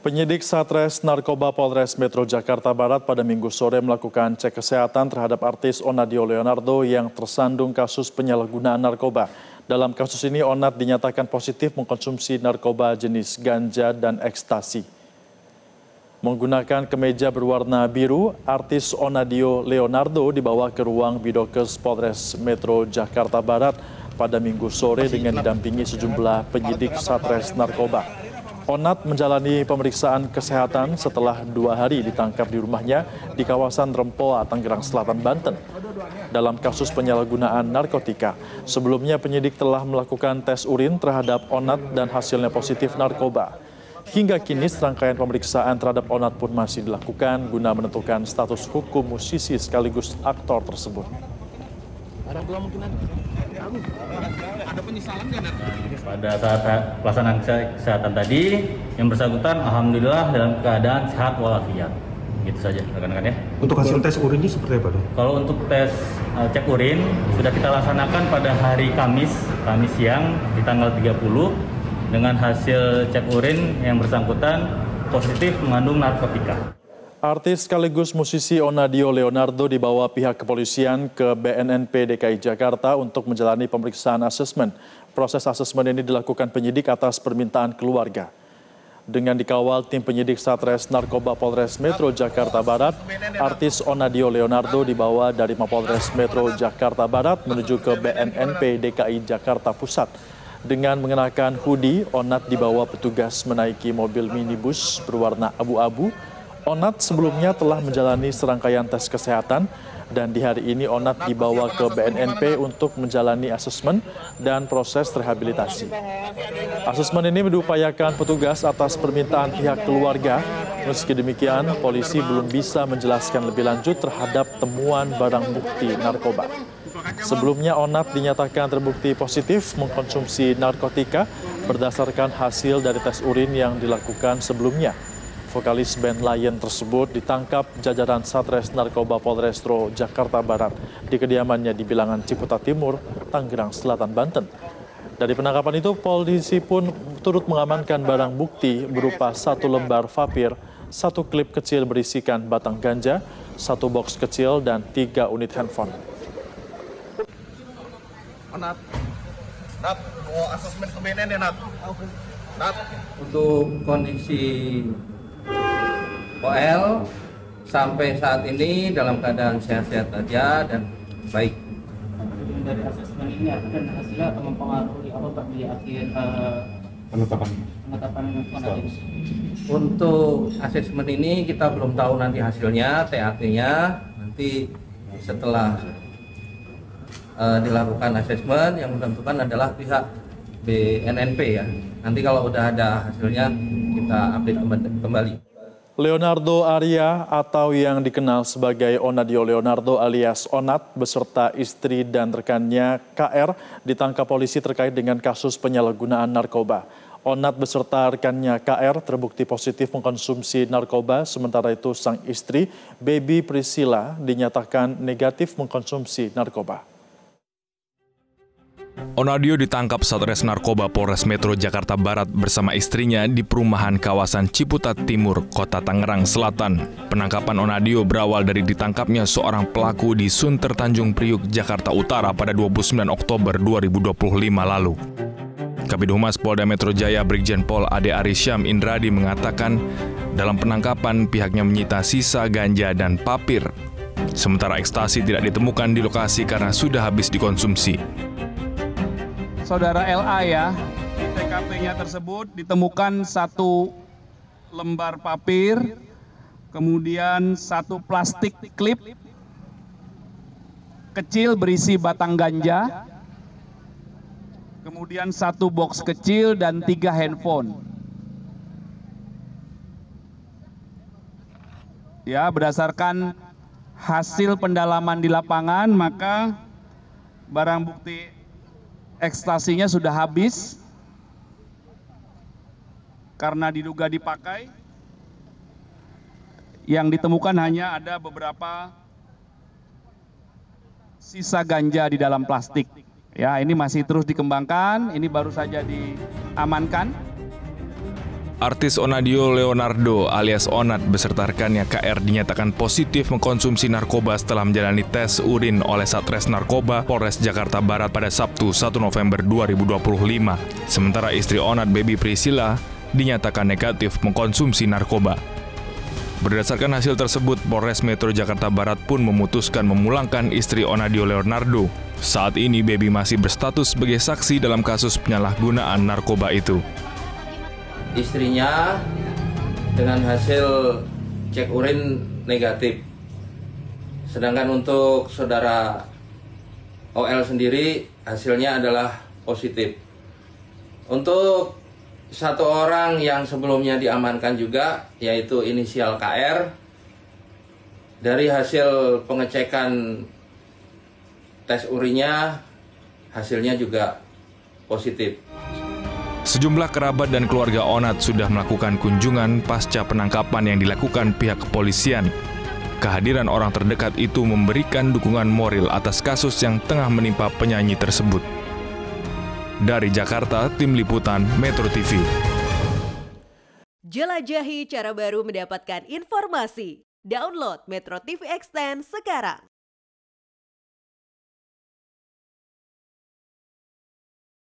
Penyidik Satres Narkoba Polres Metro Jakarta Barat pada Minggu sore melakukan cek kesehatan terhadap artis Onadio Leonardo yang tersandung kasus penyalahgunaan narkoba. Dalam kasus ini, Onat dinyatakan positif mengkonsumsi narkoba jenis ganja dan ekstasi. Menggunakan kemeja berwarna biru, artis Onadio Leonardo dibawa ke ruang Bidokes Polres Metro Jakarta Barat pada Minggu sore dengan didampingi sejumlah penyidik Satres Narkoba. Onat menjalani pemeriksaan kesehatan setelah 2 hari ditangkap di rumahnya di kawasan Rempoa, Tangerang Selatan, Banten. Dalam kasus penyalahgunaan narkotika, sebelumnya penyidik telah melakukan tes urin terhadap Onat dan hasilnya positif narkoba. Hingga kini serangkaian pemeriksaan terhadap Onat pun masih dilakukan guna menentukan status hukum musisi sekaligus aktor tersebut. Ada kemungkinan ada penyesalan nggak? Pada saat pelaksanaan kesehatan tadi, yang bersangkutan alhamdulillah dalam keadaan sehat walafiat. Gitu saja rekan-rekan ya. Untuk hasil tes urinnya seperti apa, Dok? Kalau untuk tes cek urin sudah kita laksanakan pada hari Kamis siang di tanggal 30 dengan hasil cek urin yang bersangkutan positif mengandung narkotika. Artis sekaligus musisi Onadio Leonardo dibawa pihak kepolisian ke BNNP DKI Jakarta untuk menjalani pemeriksaan asesmen. Proses asesmen ini dilakukan penyidik atas permintaan keluarga. Dengan dikawal tim penyidik Satres Narkoba Polres Metro Jakarta Barat, artis Onadio Leonardo dibawa dari Mapolres Metro Jakarta Barat menuju ke BNNP DKI Jakarta Pusat. Dengan mengenakan hoodie, Onat dibawa petugas menaiki mobil minibus berwarna abu-abu. Onat sebelumnya telah menjalani serangkaian tes kesehatan dan di hari ini Onat dibawa ke BNNP untuk menjalani asesmen dan proses rehabilitasi. Asesmen ini diupayakan petugas atas permintaan pihak keluarga. Meski demikian, polisi belum bisa menjelaskan lebih lanjut terhadap temuan barang bukti narkoba. Sebelumnya Onat dinyatakan terbukti positif mengkonsumsi narkotika berdasarkan hasil dari tes urin yang dilakukan sebelumnya. Vokalis band Lion tersebut ditangkap jajaran Satres Narkoba Polrestro Jakarta Barat di kediamannya di Bilangan Ciputat Timur, Tangerang Selatan, Banten. Dari penangkapan itu, polisi pun turut mengamankan barang bukti berupa 1 lembar vapir, 1 klip kecil berisikan batang ganja, 1 box kecil, dan 3 unit handphone. Nat, mau asesmen ke BNN ya, Nat? Nat. Untuk kondisi OL sampai saat ini dalam keadaan sehat-sehat saja dan baik. Dari asesmen ini akan hasilnya akan mempengaruhi apa Pak di akhir penetapan status. Untuk asesmen ini kita belum tahu nanti hasilnya, TAT-nya nanti setelah dilakukan asesmen yang menentukan adalah pihak BNNP ya. Nanti kalau udah ada hasilnya kita update kembali. Leonardo Arya atau yang dikenal sebagai Onadio Leonardo alias Onat beserta istri dan rekannya KR ditangkap polisi terkait dengan kasus penyalahgunaan narkoba. Onat beserta rekannya KR terbukti positif mengkonsumsi narkoba, sementara itu sang istri Baby Priscilla dinyatakan negatif mengkonsumsi narkoba. Onadio ditangkap Satres Narkoba Polres Metro Jakarta Barat bersama istrinya di perumahan kawasan Ciputat Timur, Kota Tangerang Selatan. Penangkapan Onadio berawal dari ditangkapnya seorang pelaku di Sunter Tanjung Priuk, Jakarta Utara pada 29 Oktober 2025 lalu. Kabid Humas Polda Metro Jaya Brigjen Pol Ade Arisyam Indradi mengatakan dalam penangkapan pihaknya menyita sisa ganja dan papir. Sementara ekstasi tidak ditemukan di lokasi karena sudah habis dikonsumsi. Saudara LA ya, di TKP-nya tersebut ditemukan 1 lembar papir, kemudian 1 plastik klip kecil berisi batang ganja, kemudian 1 box kecil dan 3 handphone. Ya, berdasarkan hasil pendalaman di lapangan, maka barang bukti ekstasinya sudah habis karena diduga dipakai. Yang ditemukan hanya ada beberapa sisa ganja di dalam plastik. Ya, ini masih terus dikembangkan, ini baru saja diamankan. Artis Onadio Leonardo alias Onat beserta rekannya KR dinyatakan positif mengkonsumsi narkoba setelah menjalani tes urin oleh Satres Narkoba Polres Jakarta Barat pada Sabtu 1 November 2025. Sementara istri Onat, Baby Priscilla, dinyatakan negatif mengkonsumsi narkoba. Berdasarkan hasil tersebut, Polres Metro Jakarta Barat pun memutuskan memulangkan istri Onadio Leonardo. Saat ini Baby masih berstatus sebagai saksi dalam kasus penyalahgunaan narkoba itu. Istrinya dengan hasil cek urin negatif. Sedangkan untuk saudara OL sendiri hasilnya adalah positif. Untuk satu orang yang sebelumnya diamankan juga, yaitu inisial KR, dari hasil pengecekan tes urinnya hasilnya juga positif. Sejumlah kerabat dan keluarga Onat sudah melakukan kunjungan pasca penangkapan yang dilakukan pihak kepolisian. Kehadiran orang terdekat itu memberikan dukungan moral atas kasus yang tengah menimpa penyanyi tersebut. Dari Jakarta, Tim Liputan Metro TV. Jelajahi cara baru mendapatkan informasi. Download Metro TV Extend sekarang.